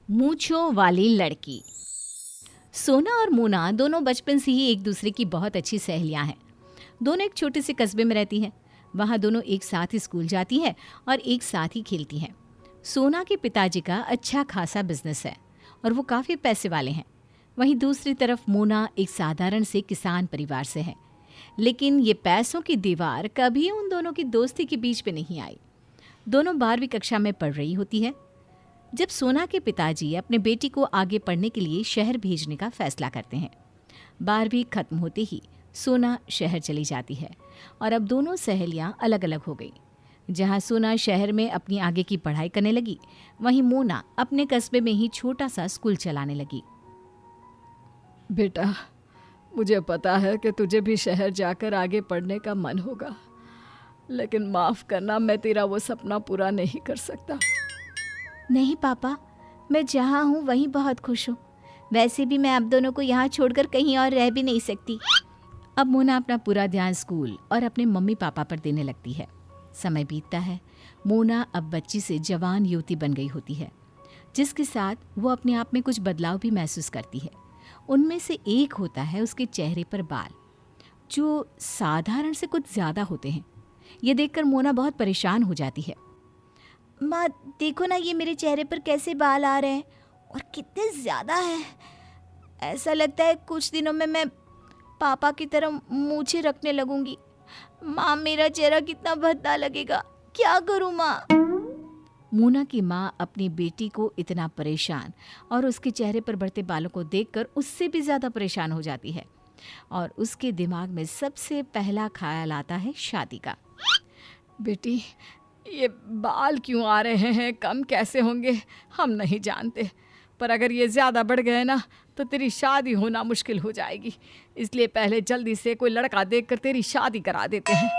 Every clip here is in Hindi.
मूंछों वाली लड़की। सोना और मोना दोनों बचपन से ही एक दूसरे की बहुत अच्छी सहेलियां हैं। दोनों एक छोटे से कस्बे में रहती हैं। वहाँ दोनों एक साथ ही स्कूल जाती हैं और एक साथ ही खेलती हैं। सोना के पिताजी का अच्छा खासा बिजनेस है और वो काफ़ी पैसे वाले हैं। वहीं दूसरी तरफ मोना एक साधारण से किसान परिवार से है। लेकिन ये पैसों की दीवार कभी उन दोनों की दोस्ती के बीच में नहीं आई। दोनों 12वीं कक्षा में पढ़ रही होती है जब सोना के पिताजी अपने बेटी को आगे पढ़ने के लिए शहर भेजने का फैसला करते हैं। 12वीं खत्म होते ही सोना शहर चली जाती है और अब दोनों सहेलियां अलग अलग हो गई। जहां सोना शहर में अपनी आगे की पढ़ाई करने लगी, वहीं मोना अपने कस्बे में ही छोटा सा स्कूल चलाने लगी। बेटा, मुझे पता है कि तुझे भी शहर जाकर आगे पढ़ने का मन होगा, लेकिन माफ़ करना, मैं तेरा वो सपना पूरा नहीं कर सकता। नहीं पापा, मैं जहाँ हूँ वहीं बहुत खुश हूँ। वैसे भी मैं आप दोनों को यहाँ छोड़कर कहीं और रह भी नहीं सकती। अब मोना अपना पूरा ध्यान स्कूल और अपने मम्मी पापा पर देने लगती है। समय बीतता है। मोना अब बच्ची से जवान युवती बन गई होती है, जिसके साथ वो अपने आप में कुछ बदलाव भी महसूस करती है। उनमें से एक होता है उसके चेहरे पर बाल, जो साधारण से कुछ ज़्यादा होते हैं। ये देखकर मोना बहुत परेशान हो जाती है। माँ देखो ना, ये मेरे चेहरे पर कैसे बाल आ रहे हैं और कितने ज़्यादा हैं। ऐसा लगता है कुछ दिनों में मैं पापा की तरह मूछें रखने लगूंगी। माँ, मेरा चेहरा कितना भद्दा लगेगा, क्या करूँ माँ? मोना की माँ अपनी बेटी को इतना परेशान और उसके चेहरे पर बढ़ते बालों को देखकर उससे भी ज़्यादा परेशान हो जाती है और उसके दिमाग में सबसे पहला ख्याल आता है शादी का। बेटी, ये बाल क्यों आ रहे हैं, कम कैसे होंगे हम नहीं जानते, पर अगर ये ज़्यादा बढ़ गए ना तो तेरी शादी होना मुश्किल हो जाएगी। इसलिए पहले जल्दी से कोई लड़का देखकर तेरी शादी करा देते हैं।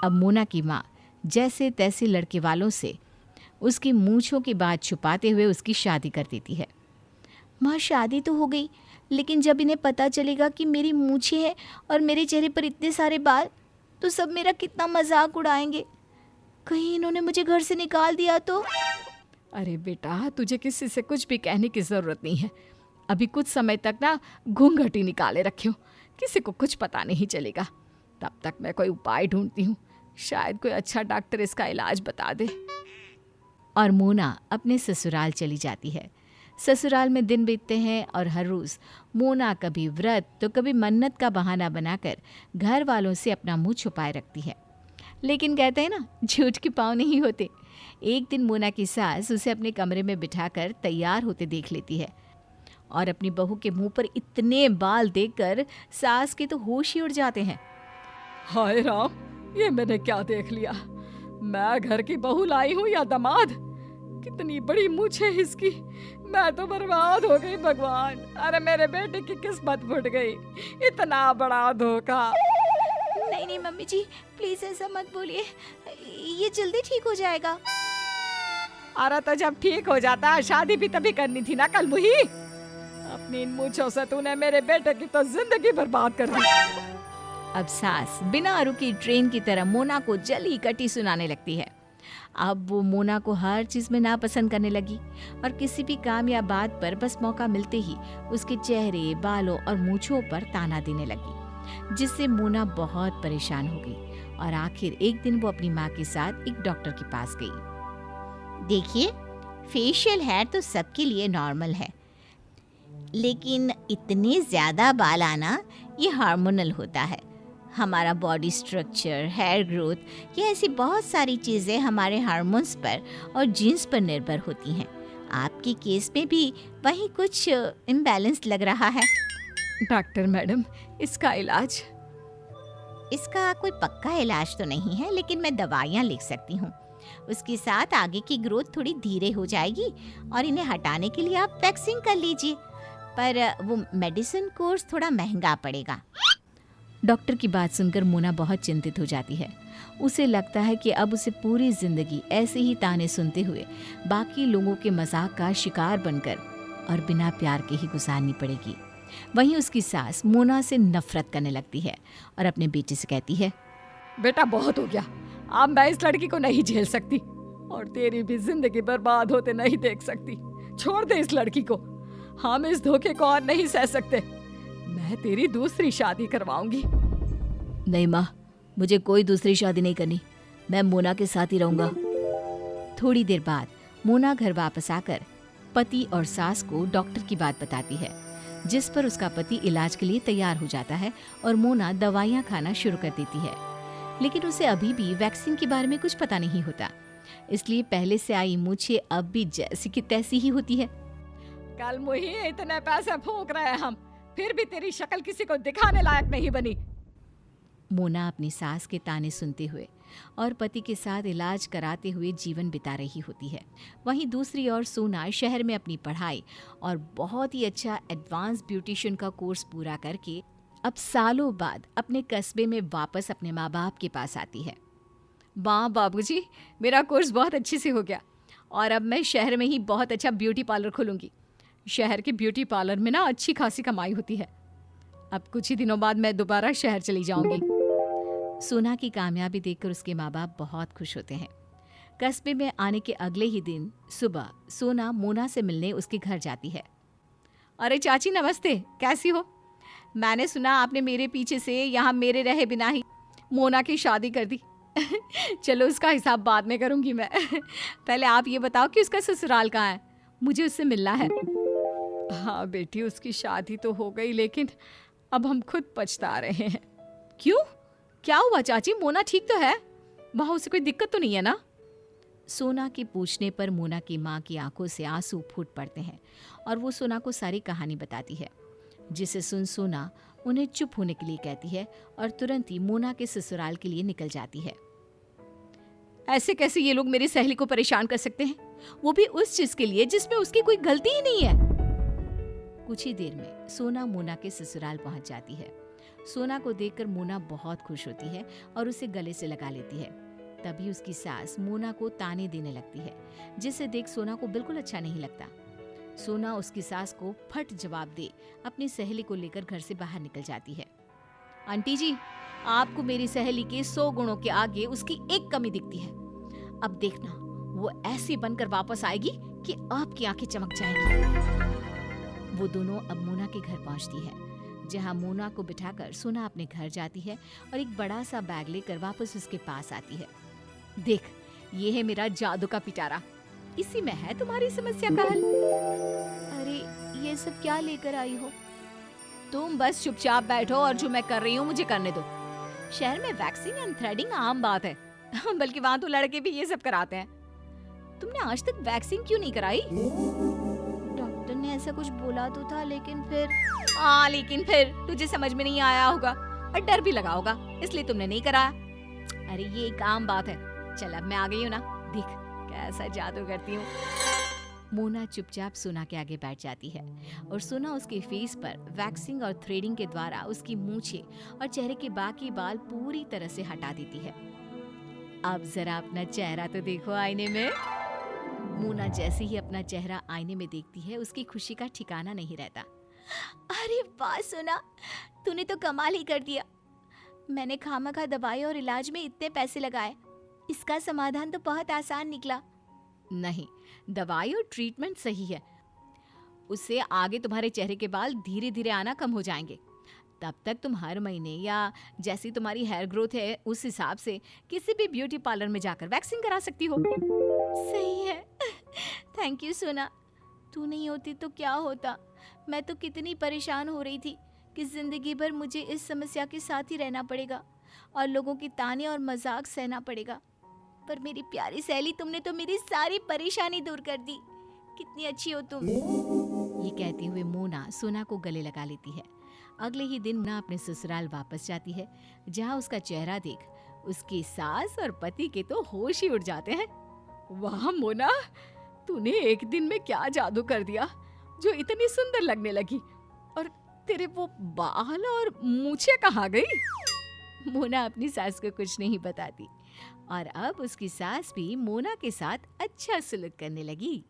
अब मोना की माँ जैसे तैसे लड़के वालों से उसकी मूंछों की बात छुपाते हुए उसकी शादी कर देती है। माँ, शादी तो हो गई, लेकिन जब इन्हें पता चलेगा कि मेरी मूंछें हैं और मेरे चेहरे पर इतने सारे बाल, तो सब मेरा कितना मजाक उड़ाएंगे। कहीं इन्होंने मुझे घर से निकाल दिया तो? अरे बेटा, तुझे किसी से कुछ भी कहने की ज़रूरत नहीं है। अभी कुछ समय तक ना घूंघट ही निकाले रखे हो, किसी को कुछ पता नहीं चलेगा। तब तक मैं कोई उपाय ढूंढती हूँ, शायद कोई अच्छा डॉक्टर इसका इलाज बता दे। और मोना अपने ससुराल चली जाती है। ससुराल में दिन बीतते हैं और हर रोज़ मोना कभी व्रत तो कभी मन्नत का बहाना बनाकर घर वालों से अपना मुंह छुपाए रखती है। लेकिन कहते हैं ना, झूठ के पाँव नहीं होते। एक दिन मोना की सास उसे अपने कमरे में बिठाकर तैयार होते देख लेती है और अपनी बहू के मुंह पर इतने बाल देखकर सास के तो होश ही उड़ जाते हैं। हाय राम, ये मैंने क्या देख लिया? मैं घर की बहू लाई हूँ या दामाद? कितनी बड़ी मूछें इसकी, मैं तो बर्बाद हो गई भगवान। अरे मेरे बेटे की किस्मत फूट गई, इतना बड़ा धोखा। नहीं नहीं मम्मी जी, प्लीज ऐसा मत बोलिए, ये जल्दी ठीक हो जाएगा। अरे तो जब ठीक हो जाता शादी भी तभी करनी थी ना कल मुही। अपनी इन मूंछों से तूने मेरे बेटे की तो जिंदगी बर्बाद कर दी। अब सास बिना रुकी ट्रेन की तरह मोना को जली कटी सुनाने लगती है। अब वो मोना को हर चीज में नापसंद करने लगी और किसी भी काम या बात पर बस मौका मिलते ही उसके चेहरे, बालों और मूंछों पर ताना देने लगी, जिससे मोना बहुत परेशान हो गई और आखिर एक दिन वो अपनी माँ के साथ एक डॉक्टर के पास गई। देखिए, फेशियल हेयर तो सबके लिए नॉर्मल है, लेकिन इतने ज्यादा बाल आना ये हार्मोनल होता है। हमारा बॉडी स्ट्रक्चर, हेयर ग्रोथ, ये ऐसी बहुत सारी चीज़ें हमारे हार्मोन्स पर और जीन्स पर निर्भर होती हैं। आपके केस में भी वही कुछ इम्बैलेंस लग रहा है। डॉक्टर मैडम, इसका इलाज? इसका कोई पक्का इलाज तो नहीं है, लेकिन मैं दवाइयाँ लिख सकती हूँ। उसके साथ आगे की ग्रोथ थोड़ी धीरे हो जाएगी और इन्हें हटाने के लिए आप वैक्सिंग कर लीजिए, पर वो मेडिसिन कोर्स थोड़ा महंगा पड़ेगा। डॉक्टर की बात सुनकर मोना बहुत चिंतित हो जाती है। उसे लगता है कि अब उसे पूरी जिंदगी ऐसे ही ताने सुनते हुए बाकी लोगों के मजाक का शिकार बनकर और बिना प्यार के ही गुजारनी पड़ेगी। वहीं उसकी सास मोना से नफरत करने लगती है और अपने बेटे से कहती है, बेटा बहुत हो गया, अब मैं इस लड़की को नहीं झेल सकती और तेरी भी जिंदगी बर्बाद होते नहीं देख सकती। छोड़ दे इस लड़की को। हम इस धोखे को और नहीं सह सकते। मैं तेरी दूसरी शादी करवाऊंगी। नहीं माँ, मुझे कोई दूसरी शादी नहीं करनी। मैं मोना के साथ ही रहूंगा। थोड़ी देर बाद मोना घर वापस आकर पति और सास को डॉक्टर की बात बताती है, जिस पर उसका पति इलाज के लिए तैयार हो जाता है और मोना दवाइयाँ खाना शुरू कर देती है। लेकिन उसे अभी भी वैक्सीन के बारे में कुछ पता नहीं होता, इसलिए पहले से आई मूछें अब भी जैसी की तैसी ही होती है। कल मुझे इतने पैसे फूंक रहे हैं हम, फिर भी तेरी शक्ल किसी को दिखाने लायक नहीं बनी। मोना अपनी सास के ताने सुनते हुए और पति के साथ इलाज कराते हुए जीवन बिता रही होती है। वहीं दूसरी ओर सोना शहर में अपनी पढ़ाई और बहुत ही अच्छा एडवांस ब्यूटिशियन का कोर्स पूरा करके अब सालों बाद अपने कस्बे में वापस अपने माँ बाप के पास आती है। वाह बाबूजी, मेरा कोर्स बहुत अच्छे से हो गया और अब मैं शहर में ही बहुत अच्छा ब्यूटी पार्लर खोलूंगी। शहर के ब्यूटी पार्लर में ना अच्छी खासी कमाई होती है। अब कुछ ही दिनों बाद मैं दोबारा शहर चली जाऊंगी। सोना की कामयाबी देखकर उसके माँ बाप बहुत खुश होते हैं। कस्बे में आने के अगले ही दिन सुबह सोना मोना से मिलने उसके घर जाती है। अरे चाची नमस्ते, कैसी हो? मैंने सुना आपने मेरे पीछे से यहाँ मेरे रहे बिना ही मोना की शादी कर दी। चलो उसका हिसाब बाद में करूँगी मैं। पहले आप ये बताओ कि उसका ससुराल कहाँ है, मुझे उससे मिलना है। हाँ बेटी, उसकी शादी तो हो गई, लेकिन अब हम खुद पछता रहे हैं। क्यों, क्या हुआ चाची? मोना ठीक तो है, वहाँ उसे कोई दिक्कत तो नहीं है ना? सोना के पूछने पर मोना की माँ की आंखों से आंसू फूट पड़ते हैं और वो सोना को सारी कहानी बताती है, जिसे सुन सोना उन्हें चुप होने के लिए कहती है और तुरंत ही मोना के ससुराल के लिए निकल जाती है। ऐसे कैसे ये लोग मेरी सहेली को परेशान कर सकते हैं, वो भी उस चीज के लिए जिसमें उसकी कोई गलती ही नहीं है। कुछ ही देर में सोना मोना के ससुराल पहुंच जाती है। सोना को देखकर मोना बहुत खुश होती है और उसे गले से लगा लेती है। तभी उसकी सास मोना को ताने देने लगती है, जिसे देख सोना को बिल्कुल अच्छा नहीं लगता। सोना उसकी सास को फट जवाब दे अपनी सहेली को लेकर घर से बाहर निकल जाती है। आंटी जी, आपको मेरी सहेली के 100 गुणों के आगे उसकी एक कमी दिखती है। अब देखना, वो ऐसी बनकर वापस आएगी कि आपकी आंखें चमक जाएंगी। वो दोनों अब मोना के घर पहुंचती है, जहां मोना को बिठाकर सोना अपने घर जाती है और एक बड़ा सा बैग लेकर वापस उसके पास आती है। देख, ये है मेरा जादू का पिटारा, इसी में है तुम्हारी समस्या का हल। अरे ये सब क्या लेकर आई हो? तुम बस चुपचाप बैठो और जो मैं कर रही हूँ मुझे करने दो। शहर में वैक्सिंग एंड थ्रेडिंग आम बात है, बल्कि वहाँ तो लड़के भी ये सब कराते हैं। तुमने आज तक वैक्सिंग क्यों नहीं कराई? डॉक्टर ने ऐसा कुछ बोला तो था, लेकिन फिर तुझे समझ में नहीं आया होगा और डर भी लगा होगा, इसलिए तुमने नहीं कराया। अरे ये एक आम बात है। चल अब मैं आ गई हूँ ना, देख कैसा जादू करती हूँ। मोना चुपचाप सोना के आगे बैठ जाती है और सोना उसके फेस पर वैक्सिंग और थ्रेडिंग के द्वारा उसकी मूछें और चेहरे के बाकी बाल पूरी तरह से हटा देती है। अब जरा अपना चेहरा तो देखो आईने में। मोना जैसे ही अपना चेहरा आईने में देखती है, उसकी खुशी का ठिकाना नहीं रहता। अरे वाह सोना, तूने तो कमाल ही कर दिया। मैंने खामखा दवाई और इलाज में इतने पैसे लगाए, इसका समाधान तो बहुत आसान निकला। नहीं, दवाई और ट्रीटमेंट सही है, उससे आगे तुम्हारे चेहरे के बाल धीरे धीरे आना कम हो जाएंगे। तब तक तुम हर महीने या जैसी तुम्हारी हेयर ग्रोथ है उस हिसाब से किसी भी ब्यूटी पार्लर में जाकर वैक्सिंग करा सकती हो। सही है, थैंक यू सोना। तू नहीं होती तो क्या होता। मैं तो कितनी परेशान हो रही थी कि जिंदगी भर मुझे इस समस्या के साथ ही रहना पड़ेगा और लोगों की ताने और मजाक सहना पड़ेगा। पर मेरी प्यारी सहेली, तुमने तो मेरी सारी परेशानी दूर कर दी। कितनी अच्छी हो तुम। ये कहते हुए मोना सोना को गले लगा लेती है। अगले ही दिन मोना अपने ससुराल वापस जाती है, जहाँ उसका चेहरा देख उसकी सास और पति के तो होश ही उड़ जाते हैं। वाह मोना, तूने एक दिन में क्या जादू कर दिया जो इतनी सुंदर लगने लगी। और तेरे वो बाल और मूछें कहाँ गई? मोना अपनी सास को कुछ नहीं बताती और अब उसकी सास भी मोना के साथ अच्छा सलूक करने लगी।